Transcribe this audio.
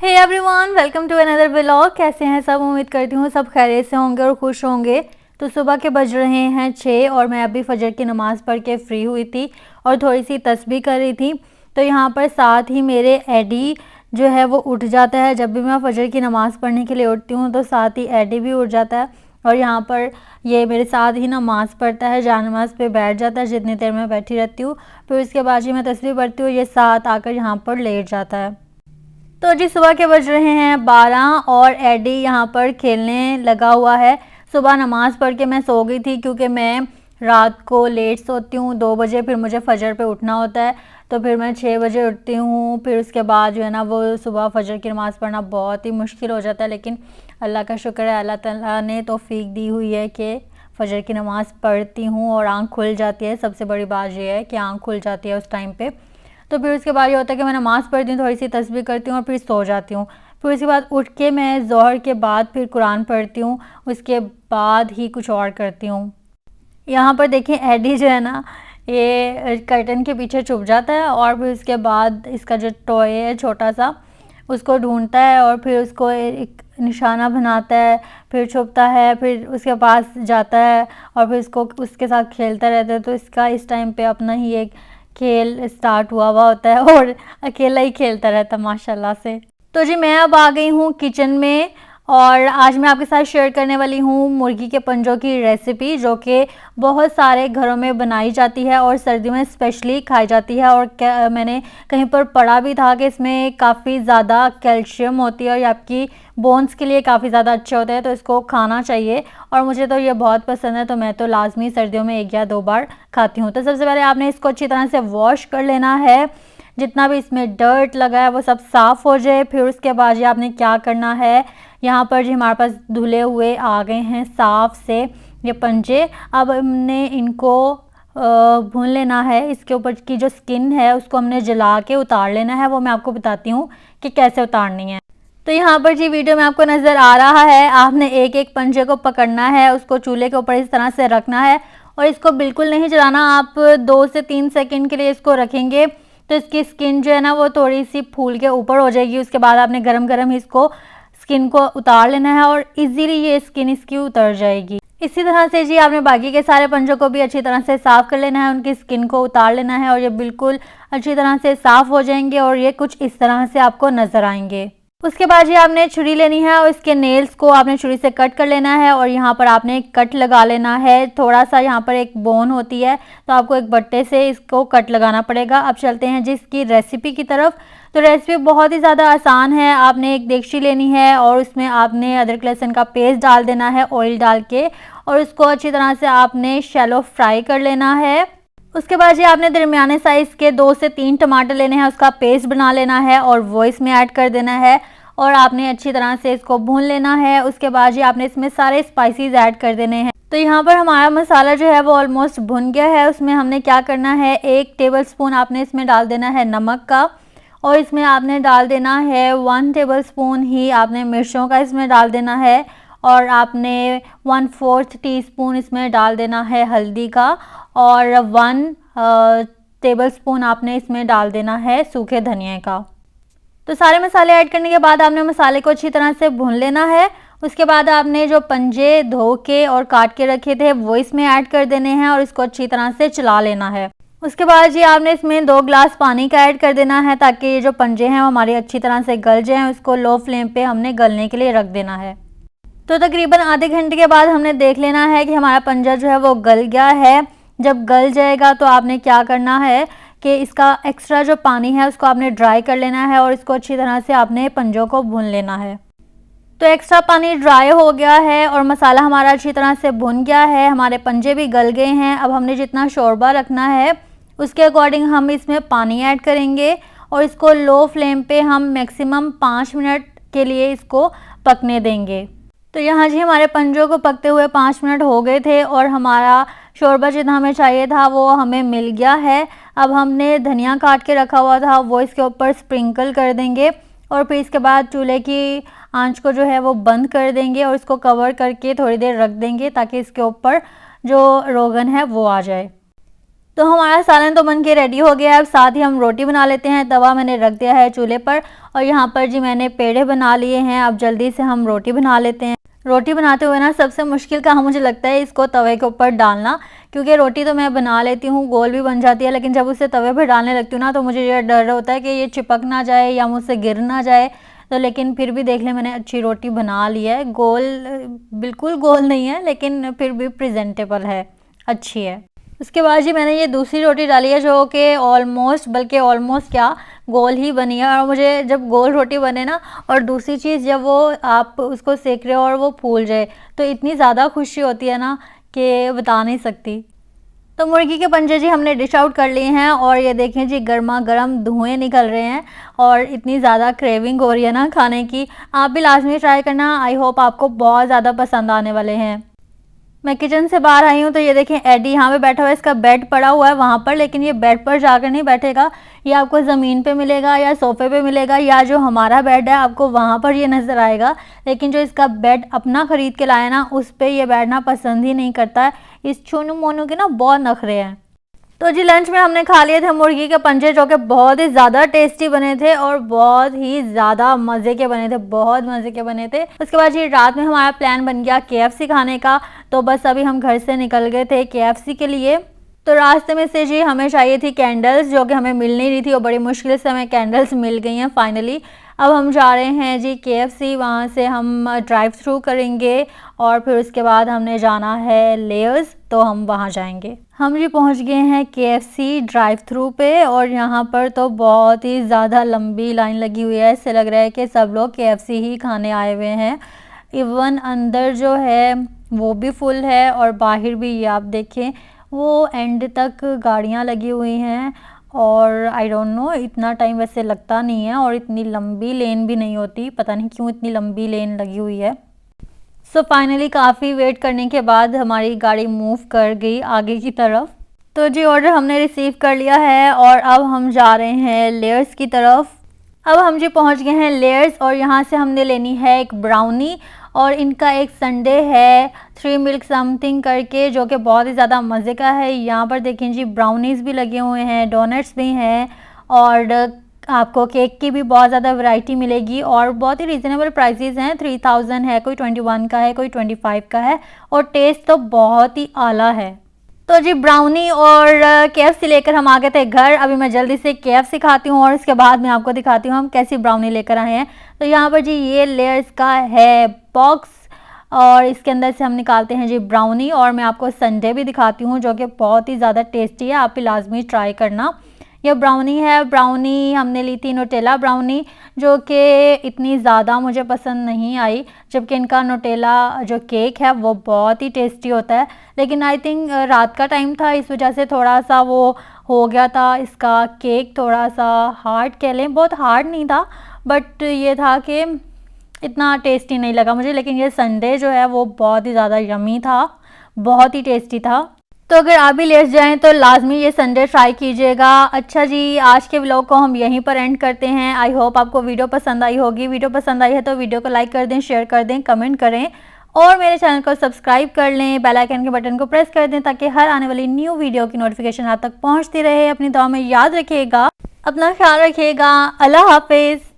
Hey everyone, welcome to another vlog. कैसे हैं सब? उम्मीद करती हूँ सब खैरियत से होंगे और खुश होंगे। तो सुबह के बज रहे हैं 6 और मैं अभी फजर की नमाज़ पढ़ के फ्री हुई थी और थोड़ी सी तस्बीह कर रही थी। तो यहाँ पर साथ ही मेरे एडी जो है वो उठ जाता है। जब भी मैं फजर की नमाज़ पढ़ने के लिए उठती हूँ तो साथ ही एडी भी उठ जाता है और यहाँ पर ये मेरे साथ ही नमाज़ पढ़ता है, जानमाज़ पे बैठ जाता है जितनी देर मैं बैठी रहती हूँ। फिर उसके बाद ही मैं तस्बीह पढ़ती हूँ, ये साथ आकर यहाँ पर लेट जाता है। तो जी सुबह के बज रहे हैं 12 और एडी यहाँ पर खेलने लगा हुआ है। सुबह नमाज़ पढ़ के मैं सो गई थी क्योंकि मैं रात को लेट सोती हूँ 2 बजे, फिर मुझे फ़जर पे उठना होता है। तो फिर मैं 6 बजे उठती हूँ। फिर उसके बाद जो है ना वो सुबह फ़जर की नमाज़ पढ़ना बहुत ही मुश्किल हो जाता है, लेकिन अल्लाह का शुक्र है, अल्लाह ताला ने तौफ़ीक दी हुई है कि फ़जर की नमाज़ पढ़ती हूँ और आँख खुल जाती है। सबसे बड़ी बात ये है कि आँख खुल जाती है उस टाइम पे। तो फिर उसके बाद ये होता है कि मैं नमाज़ पढ़ती हूँ, थोड़ी सी तस्बीह करती हूँ और फिर सो जाती हूँ। फिर उसके बाद उठ के मैं ज़ोहर के बाद फिर कुरान पढ़ती हूँ, उसके बाद ही कुछ और करती हूँ। यहाँ पर देखें एडी जो है ना ये कर्टन के पीछे छुप जाता है और फिर उसके बाद इसका जो टॉय है छोटा सा उसको ढूंढता है और फिर उसको एक निशाना बनाता है, फिर छुपता है, फिर उसके पास जाता है और फिर उसको उसके साथ खेलता रहता है। तो इसका इस टाइम पे अपना ही एक खेल स्टार्ट हुआ होता है और अकेला ही खेलता रहता है माशाल्लाह से। तो जी मैं अब आ गई हूँ किचन में और आज मैं आपके साथ शेयर करने वाली हूँ मुर्गी के पंजों की रेसिपी, जो कि बहुत सारे घरों में बनाई जाती है और सर्दियों में स्पेशली खाई जाती है। और मैंने कहीं पर पढ़ा भी था कि इसमें काफ़ी ज़्यादा कैल्शियम होती है और ये आपकी बोन्स के लिए काफ़ी ज़्यादा अच्छे होते हैं, तो इसको खाना चाहिए। और मुझे तो ये बहुत पसंद है, तो मैं तो लाजमी सर्दियों में 1 या 2 बार खाती हूँ। तो सबसे पहले आपने इसको अच्छी तरह से वॉश कर लेना है, जितना भी इसमें डर्ट लगा है वो सब साफ़ हो जाए। फिर उसके बाद ये आपने क्या करना है, यहाँ पर जी हमारे पास धुले हुए आ गए हैं साफ़ से ये पंजे। अब हमने इनको भून लेना है। इसके ऊपर की जो स्किन है उसको हमने जला के उतार लेना है, वो मैं आपको बताती हूँ कि कैसे उतारनी है। तो यहाँ पर जी वीडियो में आपको नज़र आ रहा है, आपने एक एक पंजे को पकड़ना है, उसको चूल्हे के ऊपर इस तरह से रखना है और इसको बिल्कुल नहीं जलाना। आप 2 से 3 सेकंड के लिए इसको रखेंगे तो इसकी स्किन जो है ना वो थोड़ी सी फूल के ऊपर हो जाएगी। उसके बाद आपने गरम गरम इसको स्किन को उतार लेना है और इजीली ये स्किन इसकी उतर जाएगी। इसी तरह से जी आपने बाकी के सारे पंजों को भी अच्छी तरह से साफ़ कर लेना है, उनकी स्किन को उतार लेना है और ये बिल्कुल अच्छी तरह से साफ़ हो जाएंगे और ये कुछ इस तरह से आपको नज़र आएंगे। उसके बाद ये आपने छुरी लेनी है और इसके नेल्स को आपने छुरी से कट कर लेना है और यहाँ पर आपने कट लगा लेना है। थोड़ा सा यहाँ पर एक बोन होती है तो आपको एक बट्टे से इसको कट लगाना पड़ेगा। अब चलते हैं जी इसकी रेसिपी की तरफ। तो रेसिपी बहुत ही ज़्यादा आसान है। आपने एक देगची लेनी है और उसमें आपने अदरक लहसुन का पेस्ट डाल देना है ऑयल डाल के और उसको अच्छी तरह से आपने शैलो फ्राई कर लेना है। उसके बाद ये आपने दरमियाने साइज़ के 2 से 3 टमाटर लेने हैं, उसका पेस्ट बना लेना है और वो इसमें ऐड कर देना है और आपने अच्छी तरह से इसको भून लेना है। उसके बाद ये आपने इसमें सारे स्पाइसेस ऐड कर देने हैं। तो यहाँ पर हमारा मसाला जो है वो ऑलमोस्ट भुन गया है। उसमें हमने क्या करना है, 1 टेबलस्पून आपने इसमें डाल देना है नमक का और इसमें आपने डाल देना है 1 टेबलस्पून ही आपने मिर्चों का इसमें डाल देना है और आपने 1/4 टीस्पून इसमें डाल देना है हल्दी का और 1 टेबलस्पून आपने इसमें डाल देना है सूखे धनिया का। तो सारे मसाले ऐड करने के बाद आपने मसाले को अच्छी तरह से भून लेना है। उसके बाद आपने जो पंजे धो के और काट के रखे थे वो इसमें ऐड कर देने हैं और इसको अच्छी तरह से चला लेना है। उसके बाद जी आपने इसमें 2 गिलास पानी का ऐड कर देना है ताकि ये जो पंजे हैं वो हमारी अच्छी तरह से गल जाएं। उसको लो फ्लेम पे हमने गलने के लिए रख देना है। तो तकरीबन आधे घंटे के बाद हमने देख लेना है कि हमारा पंजा जो है वो गल गया है। जब गल जाएगा तो आपने क्या करना है कि इसका एक्स्ट्रा जो पानी है उसको आपने ड्राई कर लेना है और इसको अच्छी तरह से आपने पंजों को भून लेना है। तो एक्स्ट्रा पानी ड्राई हो गया है और मसाला हमारा अच्छी तरह से भुन गया है, हमारे पंजे भी गल गए हैं। अब हमने जितना शोरबा रखना है उसके अकॉर्डिंग हम इसमें पानी ऐड करेंगे और इसको लो फ्लेम पे हम मैक्सिमम 5 मिनट के लिए इसको पकने देंगे। तो यहाँ जी हमारे पंजों को पकते हुए 5 मिनट हो गए थे और हमारा शोरबा जितना हमें चाहिए था वो हमें मिल गया है। अब हमने धनिया काट के रखा हुआ था वो इसके ऊपर स्प्रिंकल कर देंगे और फिर इसके बाद चूल्हे की आंच को जो है वो बंद कर देंगे और इसको कवर करके थोड़ी देर रख देंगे ताकि इसके ऊपर जो रोगन है वो आ जाए। तो हमारा सालन तो बन के रेडी हो गया है। अब साथ ही हम रोटी बना लेते हैं। तवा मैंने रख दिया है चूल्हे पर और यहाँ पर जी मैंने पेड़े बना लिए हैं। अब जल्दी से हम रोटी बना लेते हैं। रोटी बनाते हुए ना सबसे मुश्किल काम मुझे लगता है इसको तवे के ऊपर डालना, क्योंकि रोटी तो मैं बना लेती हूँ, गोल भी बन जाती है, लेकिन जब उसे तवे पर डालने लगती हूँ ना तो मुझे ये डर होता है कि ये चिपक ना जाए या मुझसे गिर ना जाए। तो लेकिन फिर भी देख लें मैंने अच्छी रोटी बना ली है। गोल बिल्कुल गोल नहीं है लेकिन फिर भी प्रेजेंटेबल है, अच्छी है। उसके बाद जी मैंने ये दूसरी रोटी डाली है जो कि ऑलमोस्ट क्या गोल ही बनी है। और मुझे जब गोल रोटी बने ना और दूसरी चीज़ जब वो आप उसको सेक रहे हो और वो फूल जाए तो इतनी ज़्यादा खुशी होती है ना कि बता नहीं सकती। तो मुर्गी के पंजे जी हमने डिश आउट कर लिए हैं और ये देखें जी गर्मा गर्म धुएँ निकल रहे हैं और इतनी ज़्यादा क्रेविंग हो रही है ना खाने की। आप भी लाजमी ट्राई करना, आई होप आपको बहुत ज़्यादा पसंद आने वाले हैं। मैं किचन से बाहर आई हूँ तो ये देखें एडी यहाँ पे बैठा हुआ है, इसका बेड पड़ा हुआ है वहाँ पर, लेकिन ये बेड पर जाकर नहीं बैठेगा, ये आपको ज़मीन पे मिलेगा या सोफ़े पे मिलेगा या जो हमारा बेड है आपको वहाँ पर ये नज़र आएगा। लेकिन जो इसका बेड अपना ख़रीद के लाया ना उस पर ये बैठना पसंद ही नहीं करता है। इस छोनू मोनू के ना बहुत नखरे हैं। तो जी लंच में हमने खा लिए थे मुर्गी के पंजे जो कि बहुत ही ज़्यादा टेस्टी बने थे और बहुत ही ज़्यादा मज़े के बने थे, बहुत मज़े के बने थे। उसके बाद जी रात में हमारा प्लान बन गया KFC खाने का। तो बस अभी हम घर से निकल गए थे KFC के लिए। तो रास्ते में से जी हमें चाहिए थी कैंडल्स जो कि हमें मिल नहीं रही थी और बड़ी मुश्किल से हमें कैंडल्स मिल गई हैं फाइनली। अब हम जा रहे हैं जी KFC, वहाँ से हम ड्राइव थ्रू करेंगे और फिर उसके बाद हमने जाना है लेयर्स, तो हम वहाँ जाएंगे। हम जी पहुँच गए हैं KFC ड्राइव थ्रू पे और यहाँ पर तो बहुत ही ज़्यादा लंबी लाइन लगी हुई है। ऐसे लग रहा है कि सब लोग KFC ही खाने आए हुए हैं। इवन अंदर जो है वो भी फुल है और बाहर भी, ये आप देखें वो एंड तक गाड़ियाँ लगी हुई हैं। और आई डोंट नो इतना टाइम वैसे लगता नहीं है और इतनी लंबी लेन भी नहीं होती, पता नहीं क्यों इतनी लंबी लेन लगी हुई है। सो फाइनली काफ़ी वेट करने के बाद हमारी गाड़ी मूव कर गई आगे की तरफ। तो जी ऑर्डर हमने रिसीव कर लिया है और अब हम जा रहे हैं लेयर्स की तरफ। अब हम जी पहुंच गए हैं लेयर्स और यहाँ से हमने लेनी है एक ब्राउनी और इनका एक संडे है 3 मिल्क समथिंग करके जो कि बहुत ही ज़्यादा मज़े का है। यहाँ पर देखें जी ब्राउनीज़ भी लगे हुए हैं, डोनट्स भी हैं और आपको केक की भी बहुत ज़्यादा वैरायटी मिलेगी और बहुत ही रीज़नेबल प्राइसेस हैं। 3000 है, कोई 21 का है, कोई 25 का है और टेस्ट तो बहुत ही आला है। तो जी ब्राउनी और KFC लेकर हम आ गए थे घर। अभी मैं जल्दी से KFC खाती हूँ और उसके बाद मैं आपको दिखाती हूँ हम कैसी ब्राउनी लेकर आए हैं। तो यहाँ पर जी ये लेयर्स का है बॉक्स और इसके अंदर से हम निकालते हैं जी ब्राउनी और मैं आपको संडे भी दिखाती हूँ जो कि बहुत ही ज़्यादा टेस्टी है, आप भी लाजमी ट्राई करना। यह ब्राउनी है, ब्राउनी हमने ली थी नोटेला ब्राउनी जो कि इतनी ज़्यादा मुझे पसंद नहीं आई, जबकि इनका नोटेला जो केक है वो बहुत ही टेस्टी होता है। लेकिन आई थिंक रात का टाइम था इस वजह से थोड़ा सा वो हो गया था, इसका केक थोड़ा सा हार्ड कह लें, बहुत हार्ड नहीं था बट ये था कि इतना टेस्टी नहीं लगा मुझे। लेकिन ये संडे जो है वो बहुत ही ज़्यादा यमी था, बहुत ही टेस्टी था। तो अगर आप भी ले जाएं तो लाजमी ये संडे ट्राई कीजिएगा। अच्छा जी आज के व्लॉग को हम यहीं पर एंड करते हैं। आई होप आपको वीडियो पसंद आई होगी। वीडियो पसंद आई है तो वीडियो को लाइक कर दें, शेयर कर दें, कमेंट करें और मेरे चैनल को सब्सक्राइब कर लें, बेल आइकन के बटन को प्रेस कर दें ताकि हर आने वाली न्यू वीडियो की नोटिफिकेशन आप तक पहुँचती रहे। अपनी दुआ में याद रखिएगा, अपना ख्याल रखिएगा। अल्लाह हाफिज़।